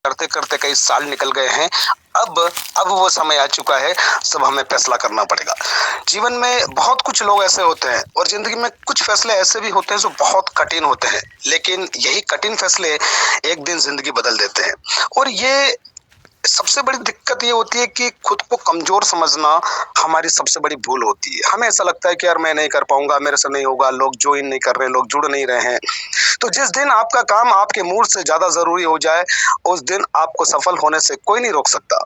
करते करते कई साल निकल गए हैं। अब वो समय आ चुका है, सब हमें फैसला करना पड़ेगा। जीवन में बहुत कुछ लोग ऐसे होते हैं और जिंदगी में कुछ फैसले ऐसे भी होते हैं जो बहुत कठिन होते हैं, लेकिन यही कठिन फैसले एक दिन जिंदगी बदल देते हैं। और ये सबसे बड़ी दिक्कत ये होती है कि खुद को कमजोर समझना हमारी सबसे बड़ी भूल होती है। हमें ऐसा लगता है कि यार मैं नहीं कर पाऊंगा, मेरे से नहीं होगा, लोग ज्वाइन नहीं कर रहे, लोग जुड़ नहीं रहे हैं। तो जिस दिन आपका काम आपके मूड से ज्यादा जरूरी हो जाए, उस दिन आपको सफल होने से कोई नहीं रोक सकता।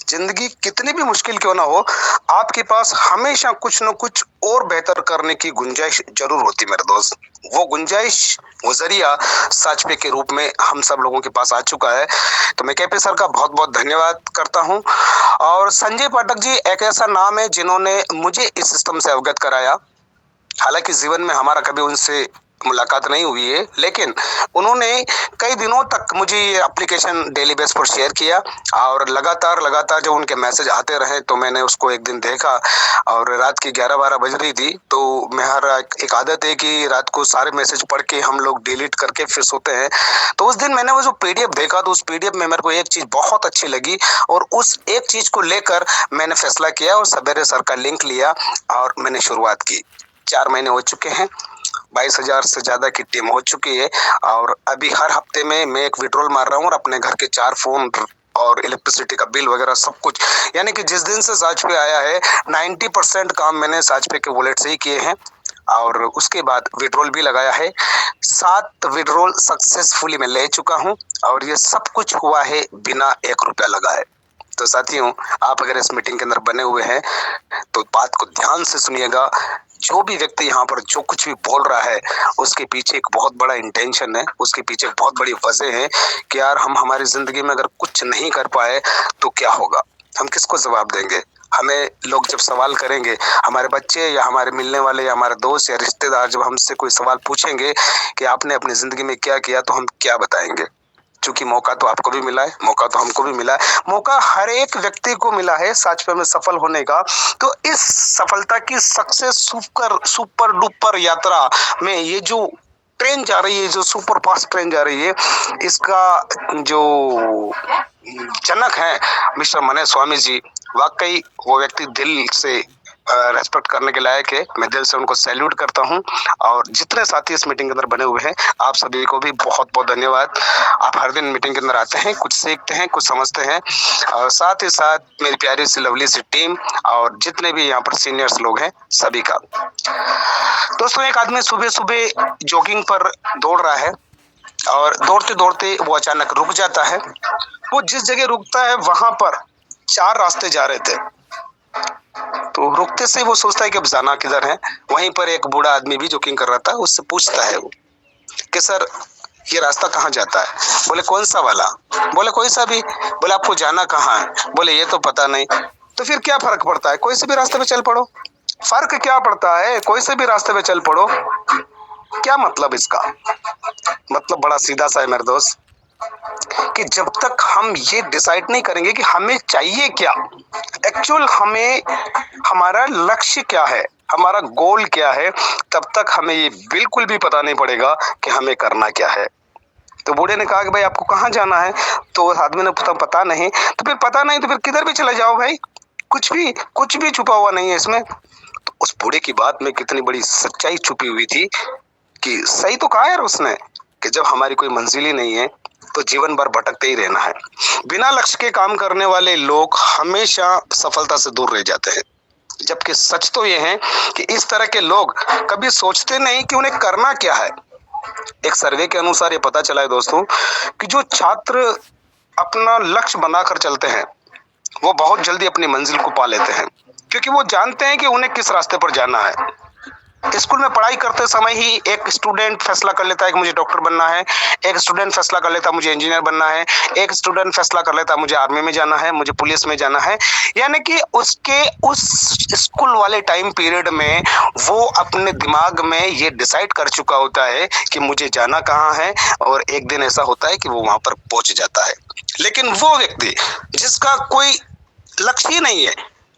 जिंदगी कितनी भी मुश्किल क्यों ना हो, आपके पास हमेशा कुछ न कुछ और बेहतर करने की गुंजाइश जरूर होती मेरे दोस्त। वो गुंजाइश, वो जरिया सच पे के रूप में हम सब लोगों के पास आ चुका है। तो मैं केपी सर का बहुत बहुत धन्यवाद करता हूँ। और संजय पाठक जी एक ऐसा नाम है जिन्होंने मुझे इस सिस्टम से अवगत कराया। हालांकि जीवन में हमारा कभी उनसे मुलाकात नहीं हुई है, लेकिन उन्होंने कई दिनों तक मुझे ये एप्लीकेशन डेली बेस पर शेयर किया और लगातार जब उनके मैसेज आते रहे तो मैंने उसको एक दिन देखा और रात की 11-12 बज रही थी। तो मेरा एक आदत है कि रात को सारे मैसेज पढ़ के हम लोग डिलीट करके फिर सोते हैं। तो उस दिन मैंने वो जो पीडीएफ देखा तो उस पीडीएफ में मेरे को एक चीज बहुत अच्छी लगी और उस एक चीज को लेकर मैंने फैसला किया और सवेरे सर का लिंक लिया और मैंने शुरुआत की। 4 महीने हो चुके हैं, 22,000 से ज्यादा की टीम हो चुकी है और अभी हर हफ्ते में मैं एक विड्रॉल मार रहा हूँ और अपने घर के 4 फोन और इलेक्ट्रिसिटी का बिल वगैरह सब कुछ, यानी कि जिस दिन से साच पे आया है 90% काम मैंने साच पे के वॉलेट से ही किए हैं। और उसके बाद विड्रॉल भी लगाया है, 7 विड्रॉल सक्सेसफुली मैं ले चुका हूँ और ये सब कुछ हुआ है बिना 1 रुपया लगाए। तो साथियों, आप अगर इस मीटिंग के अंदर बने हुए हैं तो बात को ध्यान से सुनिएगा। जो भी व्यक्ति यहाँ पर जो कुछ भी बोल रहा है उसके पीछे एक बहुत बड़ा इंटेंशन है, उसके पीछे एक बहुत बड़ी वजह है कि यार हम हमारी जिंदगी में अगर कुछ नहीं कर पाए तो क्या होगा, हम किसको जवाब देंगे। हमें लोग जब सवाल करेंगे, हमारे बच्चे या हमारे मिलने वाले या हमारे दोस्त या रिश्तेदार जब हमसे कोई सवाल पूछेंगे कि आपने अपनी जिंदगी में क्या किया, तो हम क्या बताएंगे। क्योंकि मौका तो आपको भी मिला है, मौका तो हमको भी मिला है, मौका हर एक व्यक्ति को मिला है सच पे में सफल होने का। तो इस सफलता की सक्सेस सुपर डुपर यात्रा में ये जो ट्रेन जा रही है, जो सुपर फास्ट ट्रेन जा रही है, इसका जो जनक है मिस्टर मने स्वामी जी, वाकई वो व्यक्ति दिल से रेस्पेक्ट करने के लायक है। मैं दिल से उनको सैल्यूट करता हूं। और जितने साथी इस मीटिंग के अंदर बने हुए हैं, आप सभी को भी बहुत बहुत धन्यवाद। आप हर दिन मीटिंग के अंदर आते हैं, कुछ सीखते हैं, कुछ समझते हैं। और साथ ही साथ मेरी प्यारी सी लवली सी टीम और जितने भी यहाँ पर सीनियर्स लोग हैं सभी का। दोस्तों, एक आदमी सुबह सुबह जॉगिंग पर दौड़ रहा है और दौड़ते दौड़ते वो अचानक रुक जाता है। वो जिस जगह रुकता है वहां पर 4 रास्ते जा रहे थे। तो रुकते से वो सोचता है कि अब जाना किधर है। वहीं पर एक बूढ़ा आदमी भी जॉगिंग कर रहा था, उससे पूछता है वो कि सर ये रास्ता कहाँ जाता है। बोले कौन सा वाला। बोले कोई सा भी। बोले आपको जाना कहाँ है। बोले ये तो पता नहीं। तो फिर क्या फर्क पड़ता है, कोई से भी रास्ते पे चल पड़ो। फर्क क्या पड़ता है, कोई से भी रास्ते पे चल पड़ो। क्या मतलब इसका, मतलब बड़ा सीधा सा है मेरे दोस्त, कि जब तक हम ये डिसाइड नहीं करेंगे कि हमें चाहिए क्या, एक्चुअल हमें हमारा लक्ष्य क्या है, हमारा गोल क्या है, तब तक हमें ये बिल्कुल भी पता नहीं पड़ेगा कि हमें करना क्या है। तो बूढ़े ने कहा कि भाई आपको कहाँ जाना है। तो आदमी ने पता नहीं। तो फिर पता नहीं तो फिर किधर भी चले जाओ भाई, कुछ भी छुपा हुआ नहीं है इसमें। तो उस बूढ़े की बात में कितनी बड़ी सच्चाई छुपी हुई थी कि सही तो कहा यार उसने कि जब हमारी कोई मंजिल ही नहीं है तो जीवन भर भटकते ही रहना है। बिना लक्ष्य के काम करने वाले लोग हमेशा सफलता से दूर रह जाते हैं। जबकि सच तो ये है कि इस तरह के लोग कभी सोचते नहीं कि उन्हें करना क्या है। एक सर्वे के अनुसार ये पता चला है दोस्तों कि जो छात्र अपना लक्ष्य बनाकर चलते हैं वो बहुत जल्दी अपनी मंजिल को पा लेते हैं, क्योंकि वो जानते हैं कि उन्हें किस रास्ते पर जाना है। स्कूल में पढ़ाई करते समय ही एक स्टूडेंट फैसला कर लेता है कि मुझे डॉक्टर बनना है, एक स्टूडेंट फैसला कर लेता है मुझे इंजीनियर बनना है, एक स्टूडेंट फैसला कर लेता है मुझे आर्मी में जाना है, मुझे पुलिस में जाना है। यानी कि उसके उस स्कूल वाले टाइम पीरियड में वो अपने दिमाग में ये डिसाइड कर चुका होता है कि मुझे जाना कहाँ है, और एक दिन ऐसा होता है कि वो वहां पर पहुंच जाता है। लेकिन वो व्यक्ति जिसका कोई लक्ष्य ही नहीं है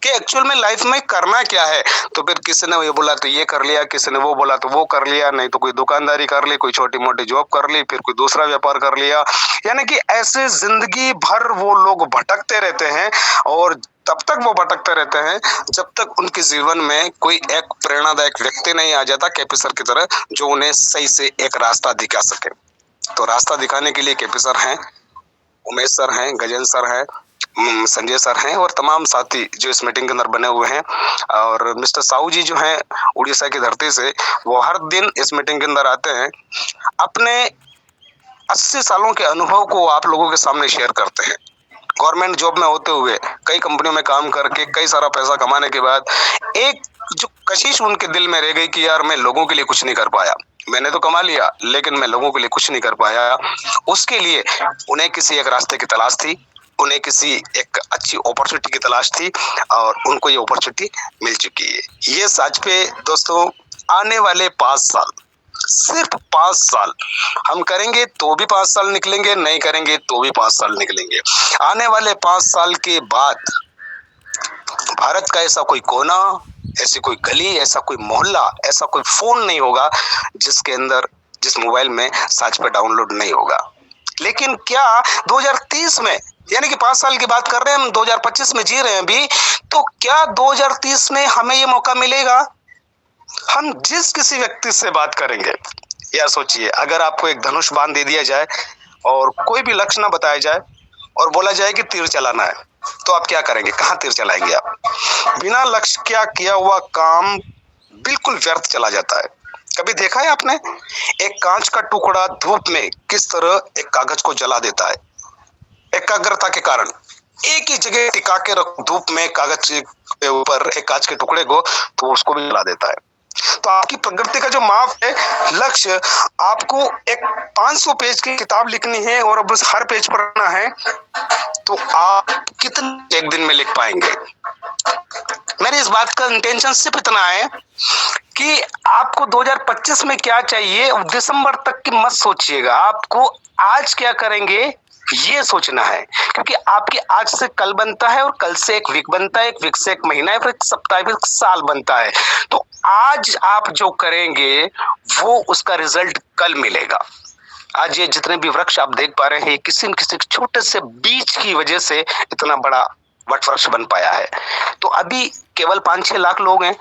कि एक्चुअल में लाइफ में करना क्या है। तो फिर किसी ने ये बोला तो ये कर लिया, किसी ने वो बोला तो वो कर लिया, नहीं तो कोई दुकानदारी कर ली, कोई छोटी-मोटी जॉब कर ली, फिर कोई दूसरा व्यापार कर लिया। यानी कि ऐसे ज़िंदगी भर वो लोग भटकते रहते हैं और तब तक वो भटकते रहते हैं जब तक उनके जीवन में कोई एक प्रेरणादायक व्यक्ति नहीं आ जाता केपी सर की तरह, जो उन्हें सही से एक रास्ता दिखा सके। तो रास्ता दिखाने के लिए केपी सर हैं, उमेश सर हैं, गजेंद्र सर हैं, संजय सर हैं और तमाम साथी जो इस मीटिंग के अंदर बने हुए हैं। और मिस्टर साहू जी जो हैं उड़ीसा की धरती से, वो हर दिन इस मीटिंग के अंदर आते हैं, अपने 80 सालों के अनुभव को आप लोगों के सामने शेयर करते हैं। गवर्नमेंट जॉब में होते हुए, कई कंपनियों में काम करके, कई सारा पैसा कमाने के बाद एक जो कशिश उनके दिल में रह गई कि यार मैं लोगों के लिए कुछ नहीं कर पाया। मैंने तो कमा लिया लेकिन मैं लोगों के लिए कुछ नहीं कर पाया। उसके लिए उन्हें किसी एक रास्ते की तलाश थी, उन्हें किसी एक अच्छी अपॉर्चुनिटी की तलाश थी और उनको ये अपॉर्चुनिटी मिल चुकी है। ये सच पे दोस्तों, आने वाले 5 साल, सिर्फ 5 साल हम करेंगे तो भी 5 साल निकलेंगे, नहीं करेंगे तो भी 5 साल निकलेंगे। आने वाले 5 साल के बाद भारत का ऐसा कोई कोना, ऐसी कोई गली, ऐसा कोई मोहल्ला, ऐसा कोई फोन नहीं होगा जिसके अंदर, जिस मोबाइल में साच पे डाउनलोड नहीं होगा। लेकिन क्या 2030 में, यानी कि 5 साल की बात कर रहे हैं हम, 2025 में जी रहे हैं अभी, तो क्या 2030 में हमें ये मौका मिलेगा? हम जिस किसी व्यक्ति से बात करेंगे, या सोचिए अगर आपको एक धनुष बाण दे दिया जाए और कोई भी लक्ष्य ना बताया जाए और बोला जाए कि तीर चलाना है, तो आप क्या करेंगे? कहाँ तीर चलाएंगे आप? बिना लक्ष्य क्या किया हुआ काम बिल्कुल व्यर्थ चला जाता है। कभी देखा है आपने एक कांच का टुकड़ा धूप में किस तरह एक कागज को जला देता है? एकाग्रता के कारण एक ही जगह टिका के रख धूप में कागज के ऊपर एक कांच के टुकड़े को, तो उसको भी जला देता है। तो आपकी प्रगति का जो माप है, लक्ष्य, आपको एक 500 पेज की किताब लिखनी है और अब बस हर पेज पढ़ना है, तो आप कितने एक दिन में लिख पाएंगे? मेरी इस बात का इंटेंशन सिर्फ इतना है कि आपको 2025 में क्या चाहिए दिसंबर तक की मत सोचिएगा, आपको आज क्या करेंगे ये सोचना है। क्योंकि आपकी आज से कल बनता है और कल से एक वीक बनता है, एक वीक से एक महीना है, फिर एक सप्ताह, फिर एक साल बनता है। तो आज आप जो करेंगे वो उसका रिजल्ट कल मिलेगा। आज ये जितने भी वृक्ष आप देख पा रहे हैं, किसी न किसी छोटे से बीज की वजह से इतना बड़ा वट वृक्ष बन पाया है। तो अभी केवल 5-6 लाख लोग हैं,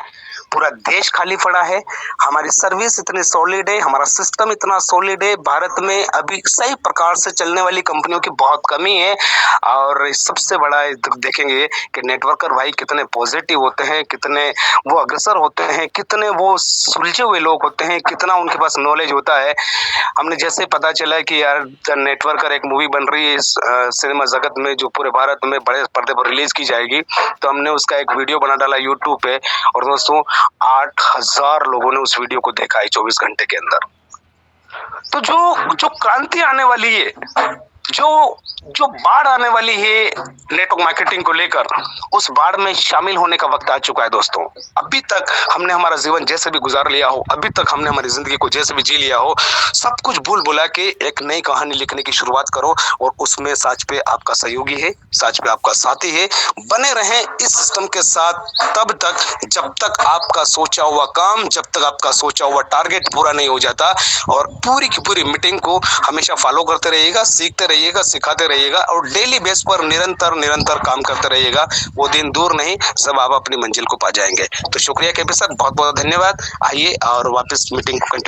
पूरा देश खाली पड़ा है। हमारी सर्विस इतनी सॉलिड है, हमारा सिस्टम इतना सॉलिड है, भारत में अभी सही प्रकार से चलने वाली कंपनियों की बहुत कमी है। और सबसे बड़ा देखेंगे कि नेटवर्कर भाई कितने पॉजिटिव होते हैं, कितने वो अग्रसर होते हैं, कितने वो सुलझे हुए लोग होते हैं, कितना उनके पास नॉलेज होता है। हमने जैसे पता चला कि यार द नेटवर्कर एक मूवी बन रही है सिनेमा जगत में, जो पूरे भारत में बड़े पर्दे पर रिलीज की जाएगी, तो हमने उसका एक वीडियो बना डाला यूट्यूब पे और दोस्तों 8000 लोगों ने उस वीडियो को देखा है 24 घंटे के अंदर। तो जो क्रांति आने वाली है, जो बाढ़ आने वाली है नेटवर्क मार्केटिंग को लेकर, उस बाढ़ में शामिल होने का वक्त आ चुका है दोस्तों। अभी तक हमने हमारा जीवन जैसे भी गुजार लिया हो, अभी तक हमने हमारी जिंदगी को जैसे भी जी लिया हो, सब कुछ भूल भुला के एक नई कहानी लिखने की शुरुआत करो और उसमें साच पे आपका सहयोगी है, साच पे आपका साथी है। बने रहें इस सिस्टम के साथ तब तक जब तक आपका सोचा हुआ काम, जब तक आपका सोचा हुआ टारगेट पूरा नहीं हो जाता। और पूरी की पूरी मीटिंग को हमेशा फॉलो करते रहिएगा, सीखते रहिएगा, सिखाते रहिएगा और डेली बेस पर निरंतर काम करते रहिएगा। वो दिन दूर नहीं, सब आप अपनी मंजिल को पा जाएंगे। तो शुक्रिया केपी सर, बहुत बहुत धन्यवाद। आइए और वापस मीटिंग को